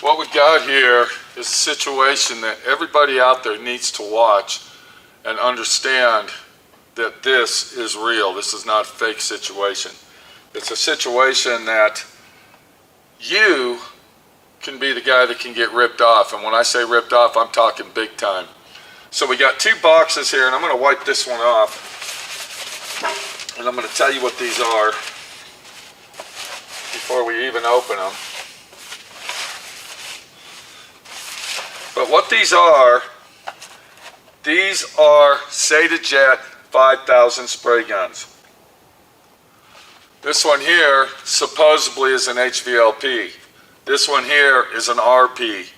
What we got here is a situation that everybody out there needs to watch and understand that this is real. This is not a fake situation. It's a situation that you can be the guy that can get ripped off. And when I say ripped off, I'm talking big time. So we got two boxes here, and I'm going to wipe this one off. And I'm going to tell you what these are before we even open them. But what these are Sata Jet 5000 spray guns. This one here supposedly is an HVLP. This one here is an RP.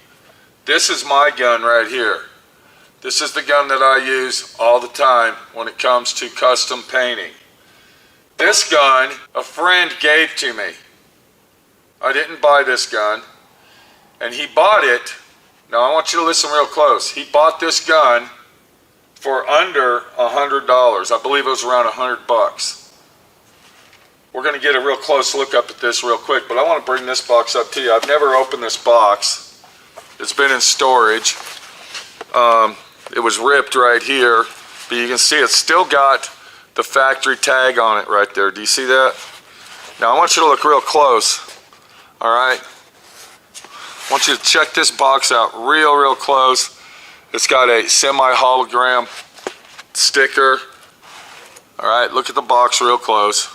This is my gun right here. This is the gun that I use all the time when it comes to custom painting. This gun, a friend gave to me. I didn't buy this gun, and he bought it. Now I want you to listen real close. He bought this gun for under $100. I believe it was around $100. We're going to get a real close look up at this real quick, but I want to bring this box up to you. I've never opened this box. It's been in storage. It was ripped right here, but you can see it's still got the factory tag on it right there. Do you see that? Now I want you to look real close. All right. I want you to check this box out real close. It's got a semi-hologram sticker. All right, look at the box real close.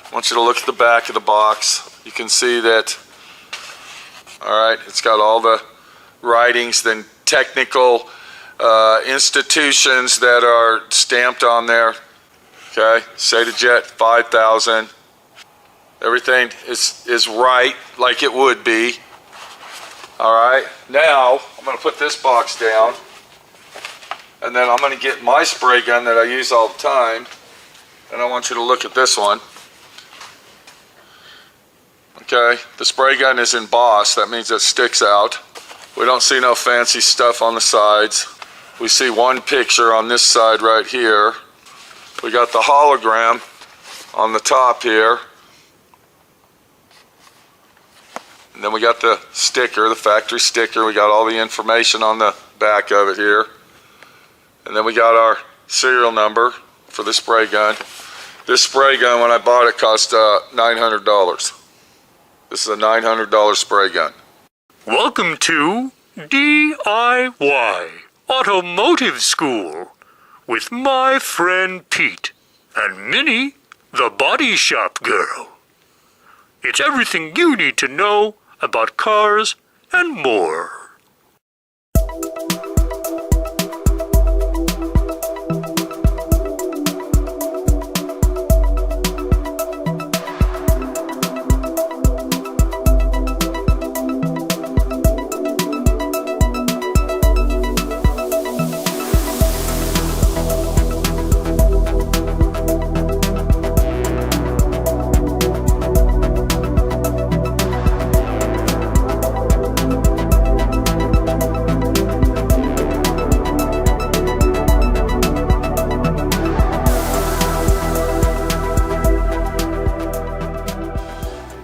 I want you to look at the back of the box. You can see that, all right, it's got all the writings, then technical institutions that are stamped on there. Okay, Sata Jet 5000. Everything is right, like it would be. All right, now I'm going to put this box down, and then I'm going to get my spray gun that I use all the time, and I want you to look at this one. Okay, the spray gun is embossed. That means it sticks out. We don't see no fancy stuff on the sides. We see one picture on this side right here. We got the hologram on the top here. And then we got the sticker, the factory sticker. We got all the information on the back of it here. And then we got our serial number for the spray gun. This spray gun, when I bought it, cost $900. This is a $900 spray gun. Welcome to D.I.Y. Automotive School with my friend Pete and Minnie, the body shop girl. It's everything you need to know about cars and more.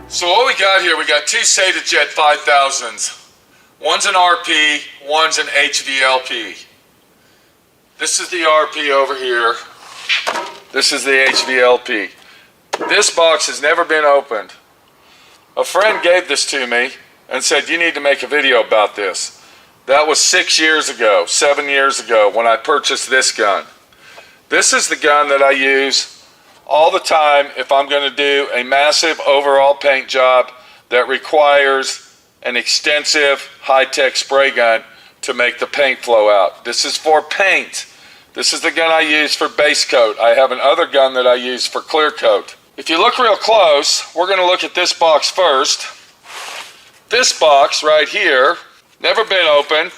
So what we got here, we got two Sata Jet 5000s. One's an RP, one's an HVLP. This is the RP over here. This is the HVLP. This box has never been opened. A friend gave this to me and said, you need to make a video about this. That was 6 years ago, 7 years ago when I purchased this gun. This is the gun that I use all the time if I'm going to do a massive overall paint job that requires an extensive high-tech spray gun to make the paint flow out. This is for paint. This is the gun I use for base coat. I have another gun that I use for clear coat. If you look real close, we're going to look at this box first. This box right here, never been opened.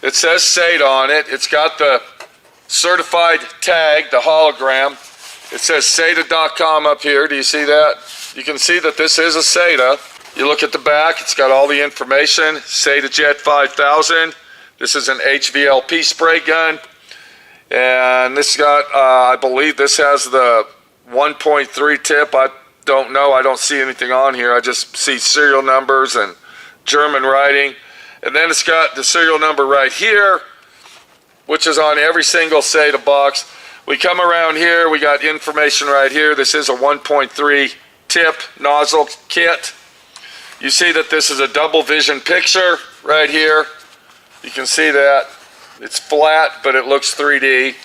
It says Sata on it. It's got the certified tag, the hologram. It says Sata.com up here. Do you see that? You can see that this is a Sata. You look at the back, it's got all the information. Sata Jet 5000. This is an HVLP spray gun. And this got, I believe this has the 1.3 tip. I don't know. I don't see anything on here. I just see serial numbers and German writing. And then it's got the serial number right here, which is on every single Sata box. We come around here, we got information right here. This is a 1.3 tip nozzle kit. You see that this is a double vision picture right here. You can see that. It's flat, but it looks 3D.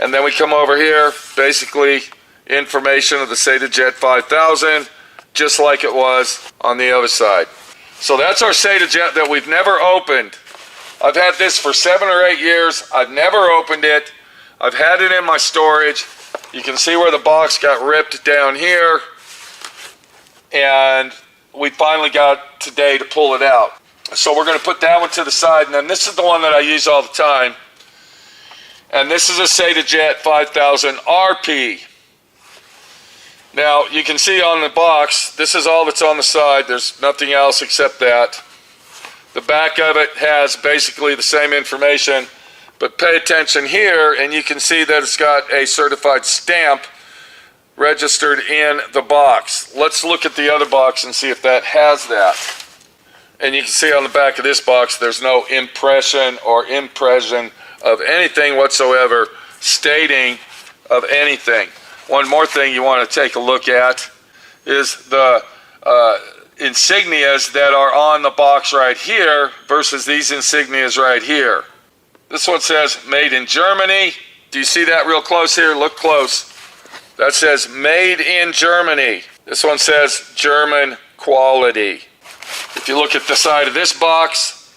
And then we come over here, basically information of the Sata Jet 5000, just like it was on the other side. So that's our Sata Jet that we've never opened. I've had this for 7 or 8 years. I've never opened it. I've had it in my storage. You can see where the box got ripped down here. And we finally got today to pull it out. So we're going to put that one to the side. And then this is the one that I use all the time. And this is a Sata Jet 5000 RP. Now, you can see on the box, this is all that's on the side. There's nothing else except that. The back of it has basically the same information, but pay attention here, and you can see that it's got a certified stamp registered in the box. Let's look at the other box and see if that has that. And you can see on the back of this box, there's no impression or impression of anything whatsoever stating of anything. One more thing you want to take a look at is the insignias that are on the box right here versus these insignias right here. This one says made in Germany. Do you see that real close here? Look close. That says made in Germany. This one says German quality. If you look at the side of this box,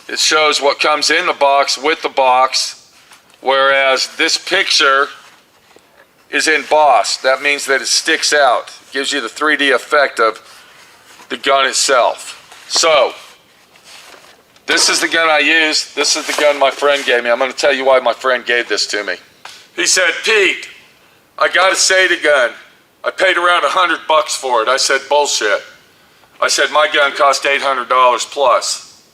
it shows what comes in the box with the box, whereas this picture is embossed. That means that it sticks out. It gives you the 3D effect of the gun itself. So, this is the gun I use. This is the gun my friend gave me. I'm going to tell you why my friend gave this to me. He said, Pete, I got a Sata gun. I paid around $100 for it. I said, bullshit. I said, my gun cost $800 plus.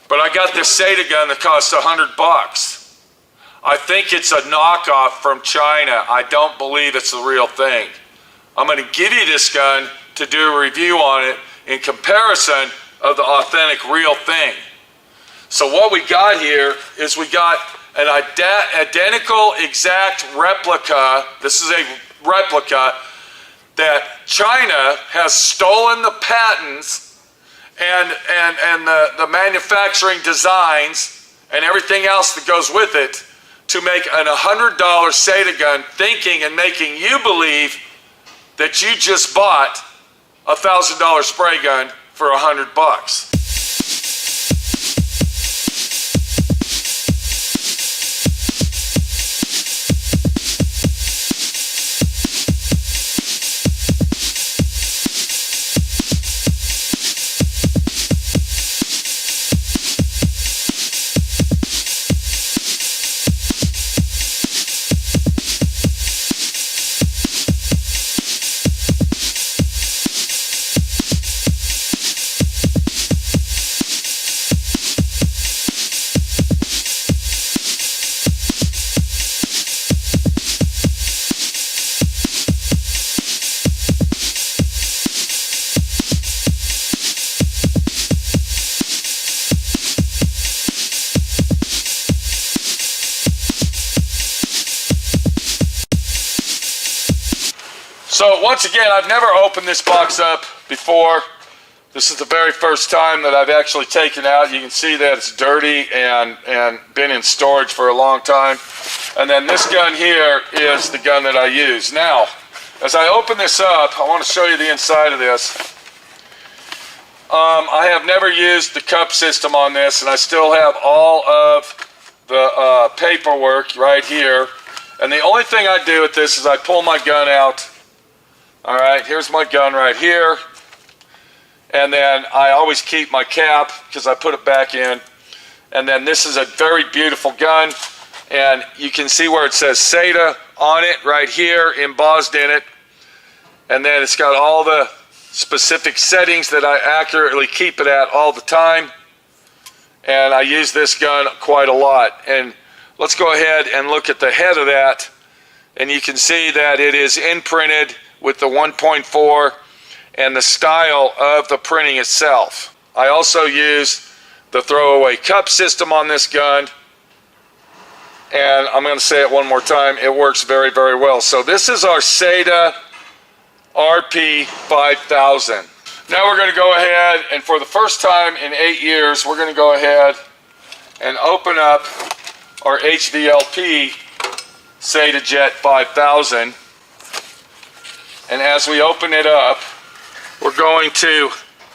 But I got this Sata gun that costs $100. I think it's a knockoff from China. I don't believe it's the real thing. I'm going to give you this gun to do a review on it in comparison of the authentic real thing. So what we got here is we got an identical exact replica. This is a replica that China has stolen the patents and the manufacturing designs and everything else that goes with it to make an $100 Sata gun, thinking and making you believe that you just bought a $1,000 spray gun for $100. So once again, I've never opened this box up before. This is the very first time that I've actually taken out. You can see that it's dirty and been in storage for a long time. And then this gun here is the gun that I use. Now, as I open this up, I want to show you the inside of this. I have never used the cup system on this, and I still have all of the paperwork right here. And the only thing I do with this is I pull my gun out. All right, here's my gun right here. And then I always keep my cap because I put it back in. And then this is a very beautiful gun. And you can see where it says Sata on it right here, embossed in it. And then it's got all the specific settings that I accurately keep it at all the time. And I use this gun quite a lot. And let's go ahead and look at the head of that. And you can see that it is imprinted with the 1.4 and the style of the printing itself. I also use the throwaway cup system on this gun, and I'm going to say it one more time, it works very, very well. So this is our Sata RP 5000. Now we're going to go ahead, and for the first time in 8 years, we're going to go ahead and open up our HVLP Sata Jet 5000. And as we open it up, we're going to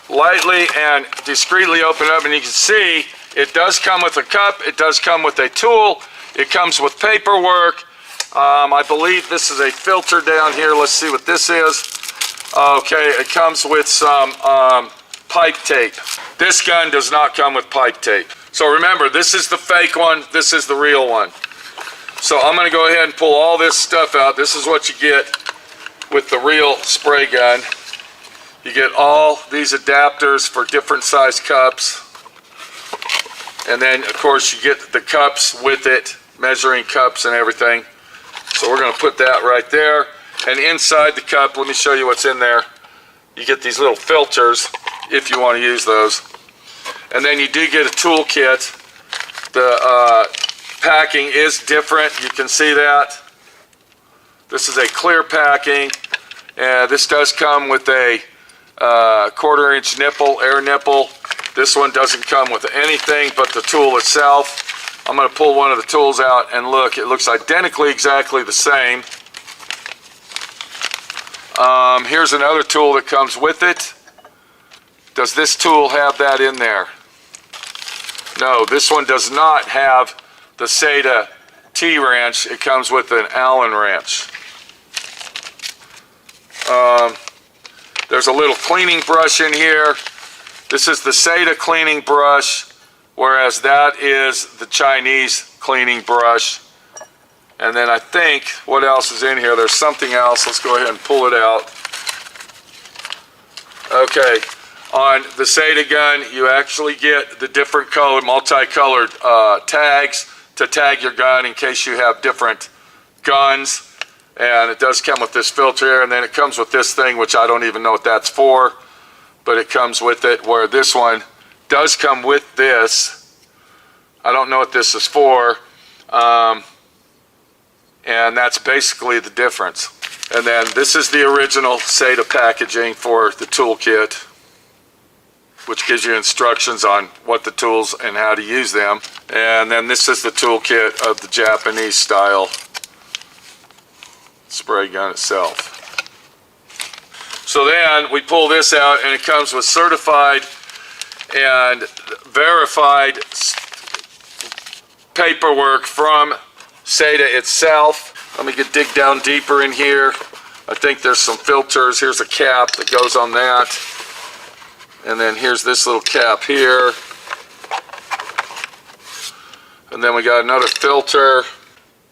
lightly and discreetly open it up, and you can see it does come with a cup, it does come with a tool, it comes with paperwork. I believe this is a filter down here. Let's see what this is. Okay, it comes with some pipe tape. This gun does not come with pipe tape. So remember, this is the fake one, this is the real one. So I'm going to go ahead and pull all this stuff out. This is what you get with the real spray gun. You get all these adapters for different size cups. And then, of course, you get the cups with it, measuring cups and everything. So we're going to put that right there. And inside the cup, let me show you what's in there. You get these little filters, if you want to use those. And then you do get a tool kit. The packing is different. You can see that. This is a clear packing. This does come with a 1/4-inch nipple, air nipple. This one doesn't come with anything but the tool itself. I'm going to pull one of the tools out and look. It looks identically exactly the same. Here's another tool that comes with it. Does this tool have that in there? No, this one does not have the Sata T-wrench. It comes with an Allen wrench. There's a little cleaning brush in here. This is the Sata cleaning brush, whereas that is the Chinese cleaning brush. And then I think, what else is in here? There's something else. Let's go ahead and pull it out. Okay, on the Sata gun, you actually get the different color, multicolored tags to tag your gun in case you have different guns. And it does come with this filter here, and then it comes with this thing, which I don't even know what that's for, but it comes with it, where this one does come with this. I don't know what this is for, and that's basically the difference. And then this is the original Sata packaging for the toolkit, which gives you instructions on what the tools and how to use them. And then this is the toolkit of the Japanese style spray gun itself. So then we pull this out, and it comes with certified and verified paperwork from Sata itself. Let me dig down deeper in here. I think there's some filters. Here's a cap that goes on that. And then here's this little cap here. And then we got another filter.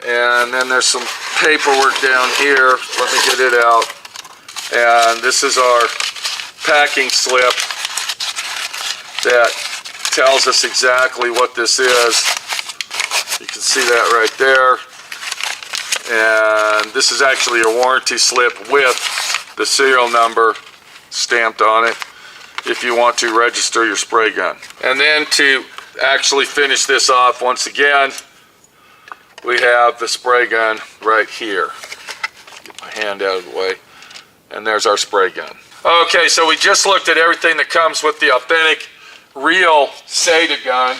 And then there's some paperwork down here. Let me get it out. And this is our packing slip that tells us exactly what this is. You can see that right there. And this is actually a warranty slip with the serial number stamped on it if you want to register your spray gun. And then to actually finish this off, once again, we have the spray gun right here. Get my hand out of the way. And there's our spray gun. Okay, so we just looked at everything that comes with the authentic, real Sata gun.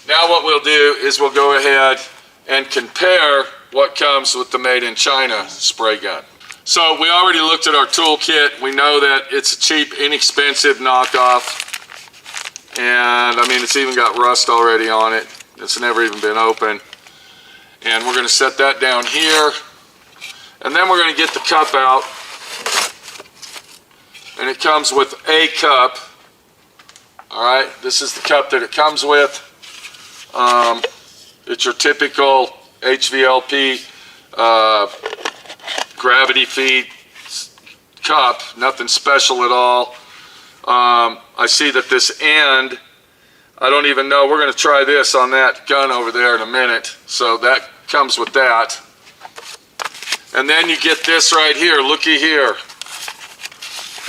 Now what we'll do is we'll go ahead and compare what comes with the made in China spray gun. So we already looked at our toolkit. We know that it's a cheap, inexpensive knockoff. And I mean, it's even got rust already on it. It's never even been opened. And we're going to set that down here. And then we're going to get the cup out. And it comes with a cup. Alright, this is the cup that it comes with. It's your typical HVLP gravity feed cup. Nothing special at all. I see that this end, I don't even know, we're going to try this on that gun over there in a minute. So that comes with that. And then you get this right here, looky here,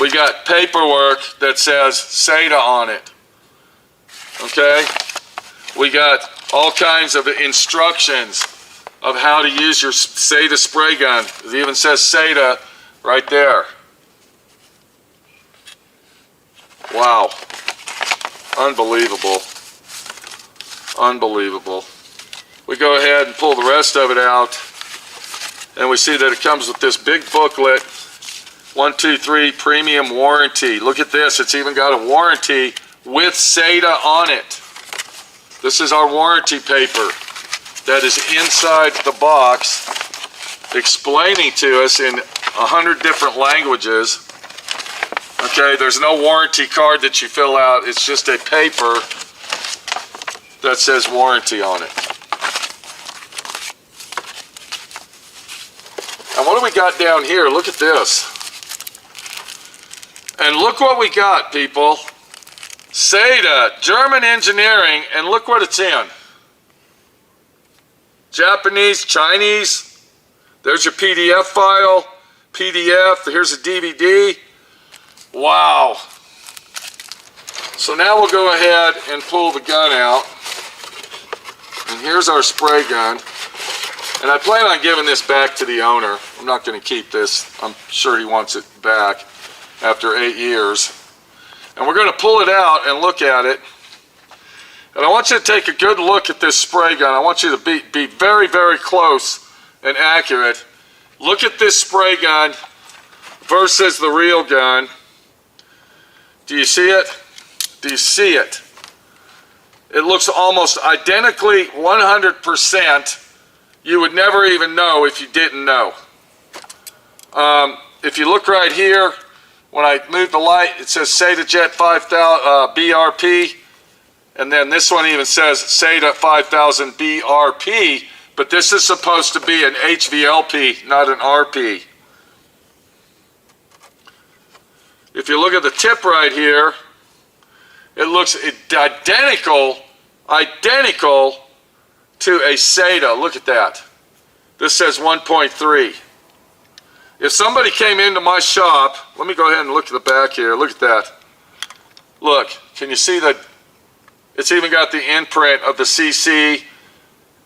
We got paperwork that says Sata on it. Okay? We got all kinds of instructions of how to use your Sata spray gun. It even says Sata right there. Wow. Unbelievable. Unbelievable. We go ahead and pull the rest of it out, and we see that it comes with this big booklet, 1, 2, 3 premium warranty. Look at this, it's even got a warranty with Sata on it. This is our warranty paper that is inside the box, explaining to us in 100 different languages. Okay, there's no warranty card that you fill out, it's just a paper that says warranty on it. And what do we got down here? Look at this. And look what we got, people. Sata, German engineering, and look what it's in. Japanese, Chinese. There's your PDF file. PDF, here's a DVD. Wow. So now we'll go ahead and pull the gun out. And here's our spray gun. And I plan on giving this back to the owner. I'm not going to keep this. I'm sure he wants it back after 8 years. And we're going to pull it out and look at it. And I want you to take a good look at this spray gun. I want you to be very, very close and accurate. Look at this spray gun versus the real gun. Do you see it? Do you see it? It looks almost identically 100%. You would never even know if you didn't know. If you look right here, when I move the light, it says Sata Jet 5000 BRP, and then this one even says Sata 5000 BRP, but this is supposed to be an HVLP, not an RP. If you look at the tip right here, it looks identical to a Sata. Look at that. This says 1.3. If somebody came into my shop, let me go ahead and look at the back here. Look at that. Look, can you see that? It's even got the imprint of the CC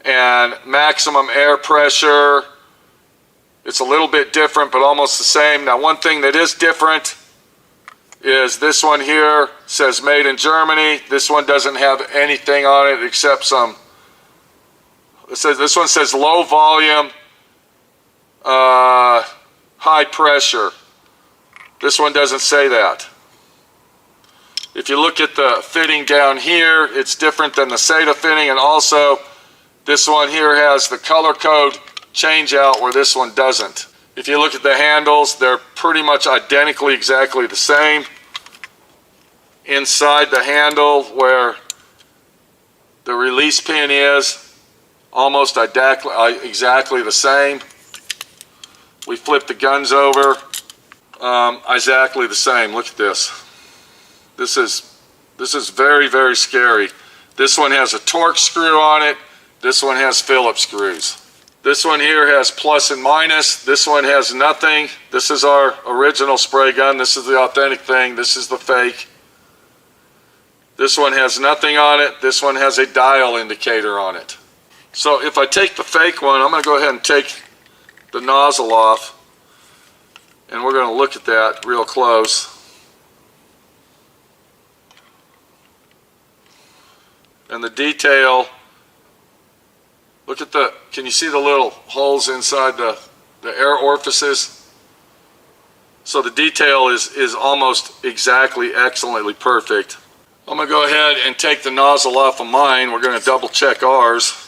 and maximum air pressure. It's a little bit different, but almost the same. Now, one thing that is different is this one here says made in Germany. This one doesn't have anything on it except some. This one says low volume, high pressure. This one doesn't say that. If you look at the fitting down here, it's different than the Sata fitting, and also this one here has the color code change out where this one doesn't. If you look at the handles, they're pretty much identically exactly the same. Inside the handle where the release pin is, almost exactly the same. We flip the guns over, exactly the same. Look at this. This is very, very scary. This one has a torque screw on it. This one has Phillips screws. This one here has plus and minus. This one has nothing. This is our original spray gun. This is the authentic thing. This is the fake. This one has nothing on it. This one has a dial indicator on it. So if I take the fake one, I'm going to go ahead and take the nozzle off, and we're going to look at that real close. And the detail, look at the, can you see the little holes inside the air orifices? So the detail is almost exactly, excellently perfect. I'm going to go ahead and take the nozzle off of mine. We're going to double check ours.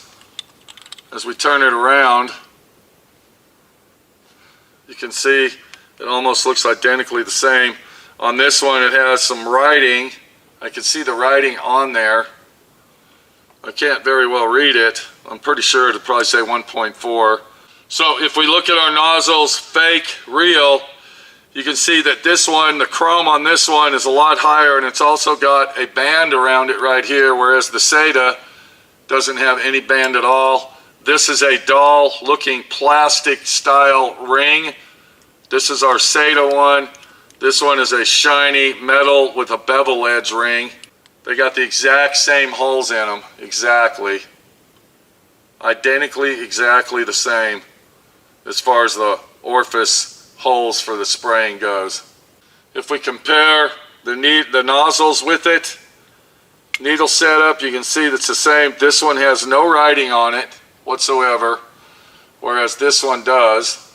As we turn it around, you can see it almost looks identically the same. On this one it has some writing. I can see the writing on there. I can't very well read it. I'm pretty sure it'll probably say 1.4. So if we look at our nozzles, fake, real, you can see that this one, the chrome on this one is a lot higher, and it's also got a band around it right here, whereas the Sata doesn't have any band at all. This is a doll looking plastic style ring. This is our Sata one. This one is a shiny metal with a bevel edge ring. They got the exact same holes in them, exactly. Identically, exactly the same as far as the orifice holes for the spraying goes. If we compare the nozzles with it, needle setup, you can see that's the same. This one has no writing on it whatsoever, whereas this one does.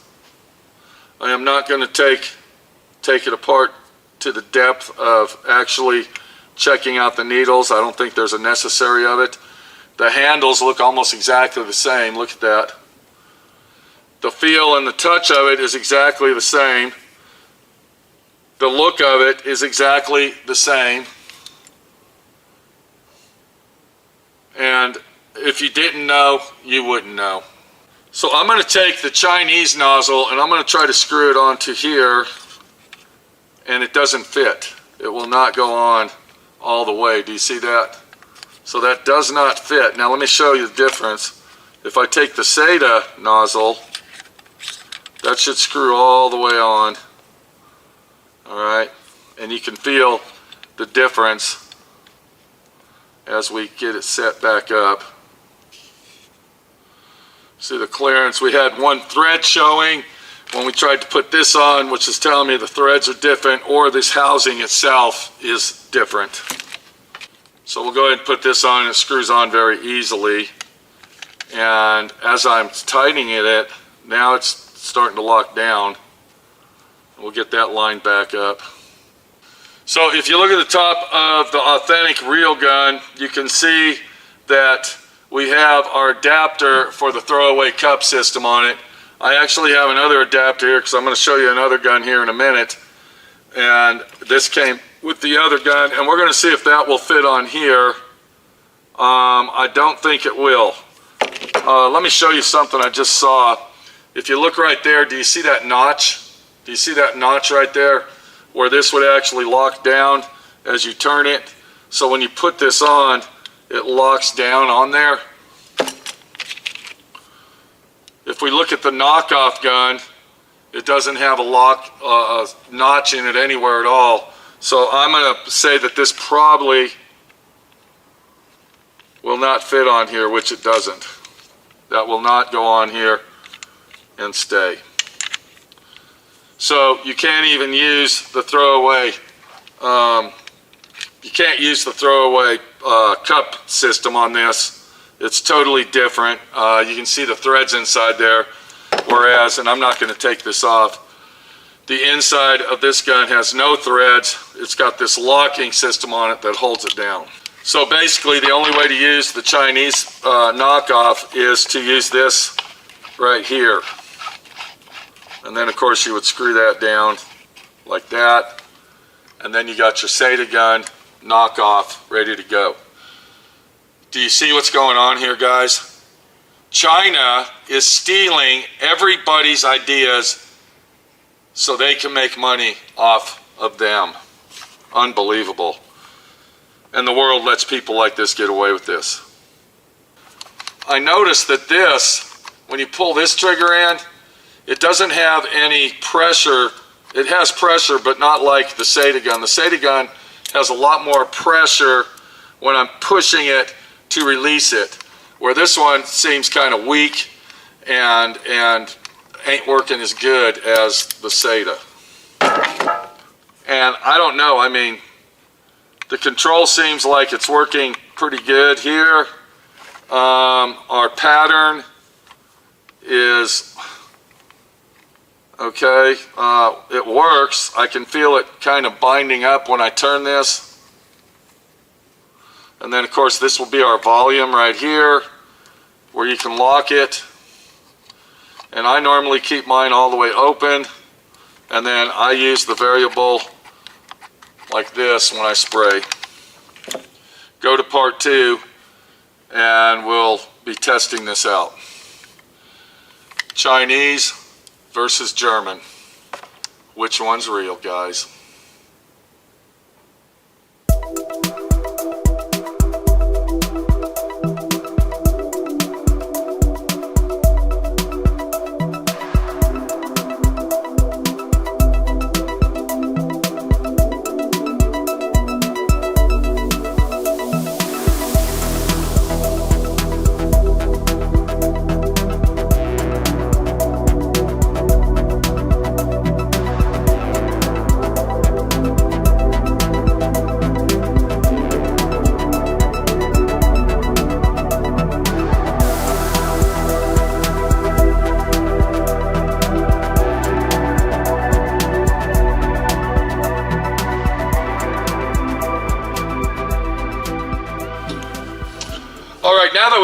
I am not going to take it apart to the depth of actually checking out the needles. I don't think there's a necessary of it. The handles look almost exactly the same. Look at that. The feel and the touch of it is exactly the same. The look of it is exactly the same. And if you didn't know, you wouldn't know. So I'm going to take the Chinese nozzle and I'm going to try to screw it onto here, and it doesn't fit. It will not go on all the way. Do you see that? So that does not fit. Now let me show you the difference. If I take the Sata nozzle, that should screw all the way on. Alright, and you can feel the difference as we get it set back up. See the clearance? We had one thread showing when we tried to put this on, which is telling me the threads are different, or this housing itself is different. So we'll go ahead and put this on, and it screws on very easily. And as I'm tightening it, now it's starting to lock down. We'll get that line back up. So if you look at the top of the authentic real gun, you can see that we have our adapter for the throwaway cup system on it. I actually have another adapter here because I'm going to show you another gun here in a minute. And this came with the other gun, and we're going to see if that will fit on here. I don't think it will. Let me show you something I just saw. If you look right there, do you see that notch? Do you see that notch right there where this would actually lock down as you turn it? So when you put this on, it locks down on there. If we look at the knockoff gun, it doesn't have a notch in it anywhere at all. So I'm going to say that this probably will not fit on here, which it doesn't. That will not go on here and stay. So you can't even use the throwaway, you can't use the throwaway cup system on this. It's totally different. You can see the threads inside there, whereas, and I'm not going to take this off, the inside of this gun has no threads. It's got this locking system on it that holds it down. So basically the only way to use the Chinese knockoff is to use this right here. And then of course you would screw that down like that. And then you got your Sata gun knockoff ready to go. Do you see what's going on here, guys? China is stealing everybody's ideas so they can make money off of them. Unbelievable. And the world lets people like this get away with this. I noticed that this, when you pull this trigger in, it doesn't have any pressure. It has pressure, but not like the Sata gun. The Sata gun has a lot more pressure when I'm pushing it to release it, where this one seems kind of weak and ain't working as good as the Sata. And I don't know, I mean, the control seems like it's working pretty good here. Our pattern is okay. It works. I can feel it kind of binding up when I turn this. And then of course this will be our volume right here where you can lock it. And I normally keep mine all the way open, and then I use the variable like this when I spray. Go to part 2 and we'll be testing this out. Chinese versus German. Which one's real, guys?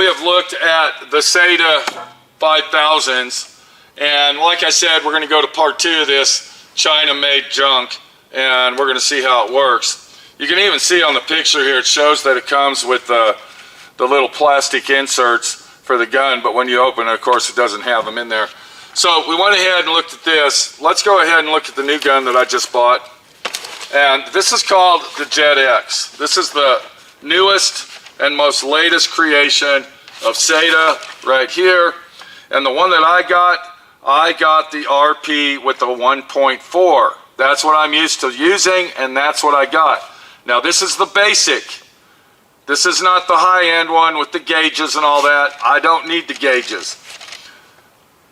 we have looked at the Sata 5000s, and like I said, we're going to go to part 2 of this China-made junk, and we're going to see how it works. You can even see on the picture here, it shows that it comes with the little plastic inserts for the gun, but when you open it, of course, it doesn't have them in there. So we went ahead and looked at this. Let's go ahead and look at the new gun that I just bought. And this is called the Jet X. This is the newest and most latest creation of Sata right here. And the one that I got the RP with the 1.4. That's what I'm used to using, and that's what I got. Now this is the basic. This is not the high-end one with the gauges and all that. I don't need the gauges.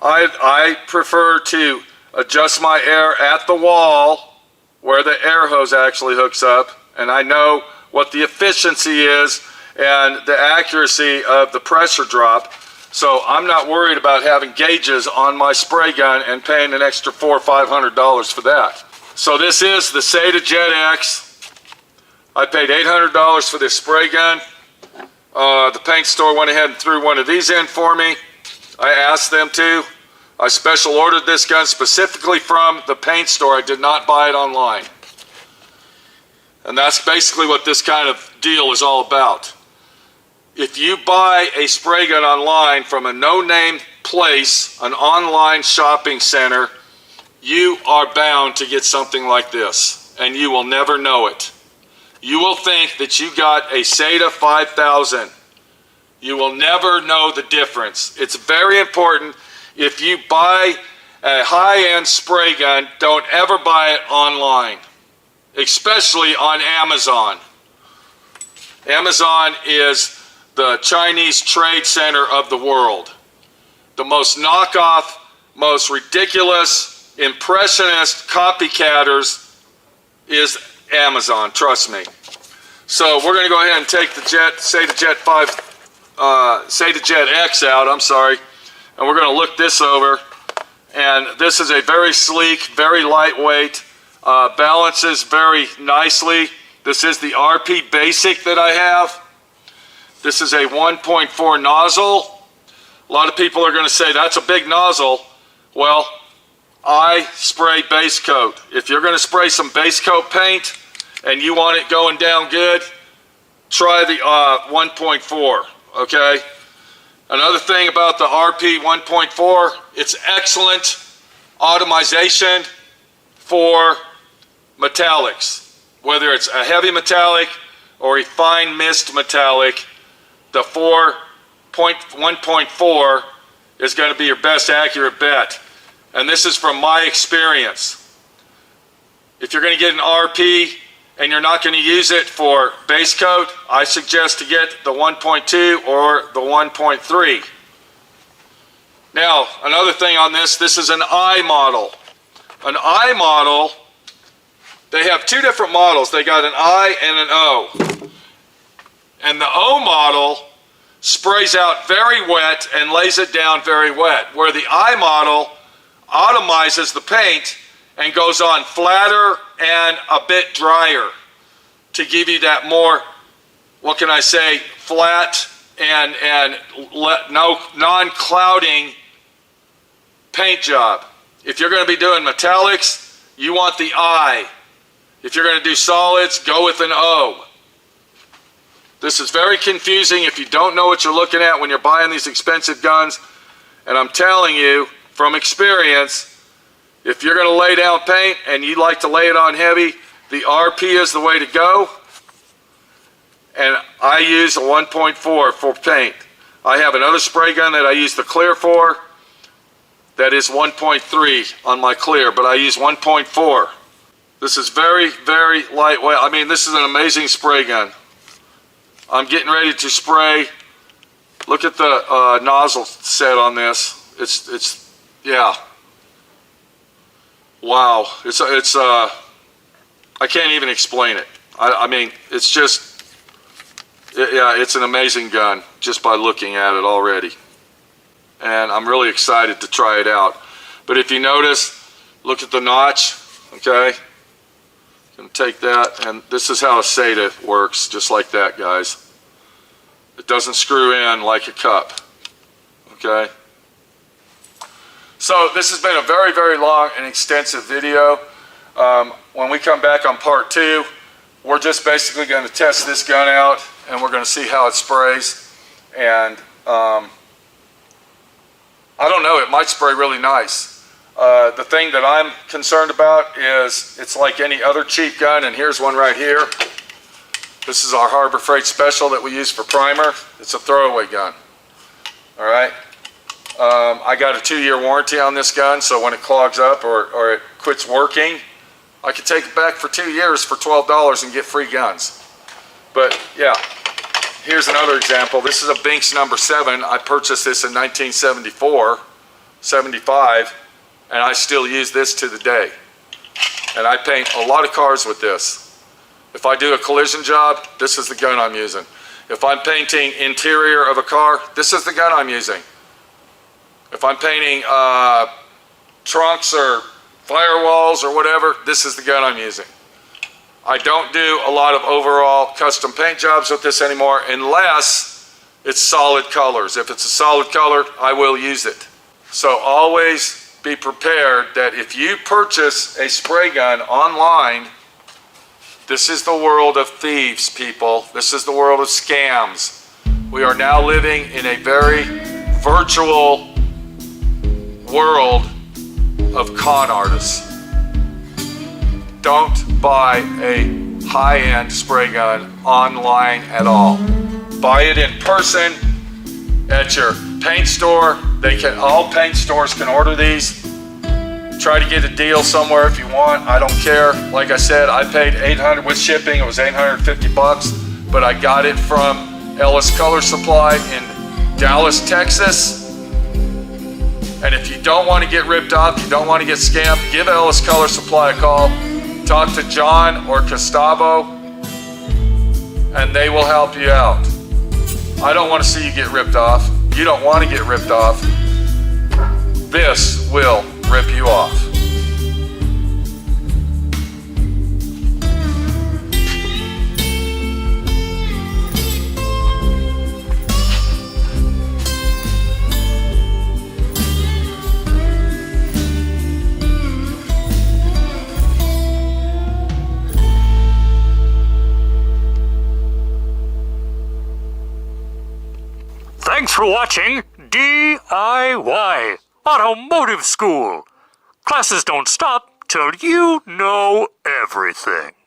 I prefer to adjust my air at the wall where the air hose actually hooks up, and I know what the efficiency is and the accuracy of the pressure drop, so I'm not worried about having gauges on my spray gun and paying an extra $400 or $500 for that. So this is the Sata Jet X. I paid $800 for this spray gun. The paint store went ahead and threw one of these in for me. I asked them to. I special ordered this gun specifically from the paint store. I did not buy it online. And that's basically what this kind of deal is all about. If you buy a spray gun online from a no-name place, an online shopping center, you are bound to get something like this, and you will never know it. You will think that you got a Sata 5000. You will never know the difference. It's very important. If you buy a high-end spray gun, don't ever buy it online, especially on Amazon. Amazon is the Chinese trade center of the world. The most knockoff, most ridiculous, impressionist copycatters is Amazon, trust me. So we're going to go ahead and take the Sata Jet X out, and we're going to look this over. And this is a very sleek, very lightweight, balances very nicely. This is the RP Basic that I have. This is a 1.4 nozzle. A lot of people are going to say that's a big nozzle. Well, I spray base coat. If you're going to spray some base coat paint and you want it going down good, try the 1.4, okay? Another thing about the RP 1.4, it's excellent automation for metallics. Whether it's a heavy metallic or a fine mist metallic, the 1.4 is going to be your best accurate bet. And this is from my experience. If you're going to get an RP and you're not going to use it for base coat, I suggest to get the 1.2 or the 1.3. Now, another thing on this is an I model. An I model, they have two different models. They got an I and an O. And the O model sprays out very wet and lays it down very wet, where the I model automizes the paint and goes on flatter and a bit drier to give you that more, what can I say, flat and no non-clouding paint job. If you're going to be doing metallics, you want the I. If you're going to do solids, go with an O. This is very confusing if you don't know what you're looking at when you're buying these expensive guns. And I'm telling you from experience, if you're going to lay down paint and you like to lay it on heavy, the RP is the way to go. And I use a 1.4 for paint. I have another spray gun that I use the clear for. That is 1.3 on my clear, but I use 1.4. This is very, very lightweight. I mean, this is an amazing spray gun. I'm getting ready to spray. Look at the nozzle set on this. It's yeah. Wow. I can't even explain it. I mean, it's just, yeah, it's an amazing gun just by looking at it already. And I'm really excited to try it out. But if you notice, look at the notch, okay? Gonna take that, and this is how a Sata works, just like that, guys. It doesn't screw in like a cup. Okay? So this has been a very, very long and extensive video. When we come back on part 2, we're just basically going to test this gun out, and we're going to see how it sprays. And I don't know, it might spray really nice. The thing that I'm concerned about is it's like any other cheap gun, and here's one right here. This is our Harbor Freight Special that we use for primer. It's a throwaway gun. All right. I got a 2-year warranty on this gun, so when it clogs up or it quits working, I could take it back for 2 years for $12 and get free guns. But yeah, here's another example. This is a Binks number 7. I purchased this in 1974, 75, and I still use this to the day. And I paint a lot of cars with this. If I do a collision job, this is the gun I'm using. If I'm painting interior of a car, this is the gun I'm using. If I'm painting trunks or firewalls or whatever, this is the gun I'm using. I don't do a lot of overall custom paint jobs with this anymore unless it's solid colors. If it's a solid color, I will use it. So always be prepared that if you purchase a spray gun online, this is the world of thieves, people. This is the world of scams. We are now living in a very virtual world of con artists. Don't buy a high-end spray gun online at all. Buy it in person at your paint store. All paint stores can order these. Try to get a deal somewhere if you want. I don't care. Like I said, I paid $800 with shipping. It was $850, but I got it from Ellis Color Supply in Dallas, Texas. And if you don't want to get ripped off, you don't want to get scammed, give Ellis Color Supply a call. Talk to John or Gustavo, and they will help you out. I don't want to see you get ripped off. You don't want to get ripped off. This will rip you off. Thanks for watching D.I.Y. Automotive School. Classes don't stop till you know everything.